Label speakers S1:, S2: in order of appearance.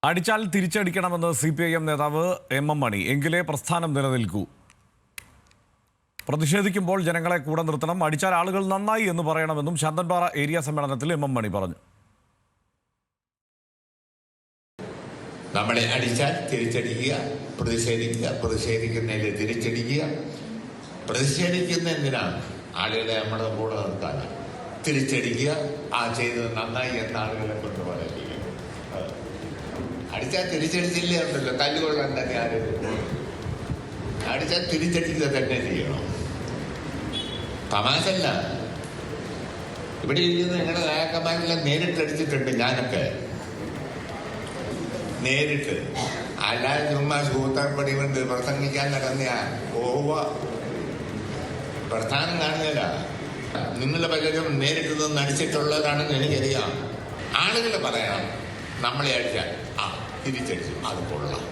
S1: അടിച്ചാൽ തിരിച്ചടിക്കണമെന്ന് CPIM നേതാവ് MM മണി. എങ്കിലേ പ്രസ്ഥാനം നിലനിൽക്കൂ. പ്രതിഷേധിക്കുമ്പോൾ ജനങ്ങളെ കൂടെ നിർത്തണം. അടിച്ചാൽ ആളുകൾ നന്നായി എന്ന് പറയണമെന്നും ശാന്തൻപാറ ഏരിയ സമ്മേളനത്തിൽ MM മണി പറഞ്ഞു.
S2: നമ്മളെ അടിച്ചാൽ തിരിച്ചടിക്കുക, പ്രതിഷേധിക്കുക, പ്രതിഷേധിക്കുന്നതിൽ തിരിച്ചടിക്കുക. പ്രതിഷേധിക്കുന്ന എന്തിനാണ്? ആളുകളെ നമ്മുടെ കൂടെ നിർത്താനാണ്. തിരിച്ചടിക്കുക, ആ ചെയ്തത് നന്നായി എന്ന ആളുകളെ കൊണ്ട് പറയിക്കുക. അടിച്ചാൽ തിരിച്ചടിച്ചില്ലേ ഉണ്ടല്ലോ, തല്ലുകൊള്ളാൻ തന്നെ ആരും. അടിച്ചാൽ തിരിച്ചടിക്കുക തന്നെ ചെയ്യണം. തമാശല്ല. ഇവിടെ ഇരിക്കുന്ന ഞങ്ങളുടെ നായകന്മാരെല്ലാം നേരിട്ടടിച്ചിട്ടുണ്ട്. ഞാനൊക്കെ നേരിട്ട്, അല്ലാതെ ചുമ്മാ സൂത്രപ്പടി കൊണ്ട് പ്രസംഗിക്കാൻ നടന്നയാ പോവുക. പ്രസ്ഥാനം കാണുന്നില്ല. നിങ്ങളുടെ പലരും നേരിട്ട് നിന്ന് അടിച്ചിട്ടുള്ളവരാണെന്ന് എനിക്കറിയാം. ആളുകൾ പറയാം, നമ്മളെ അടിച്ചാൽ തിരിച്ചടിച്ചു, അത് കൊള്ളാം.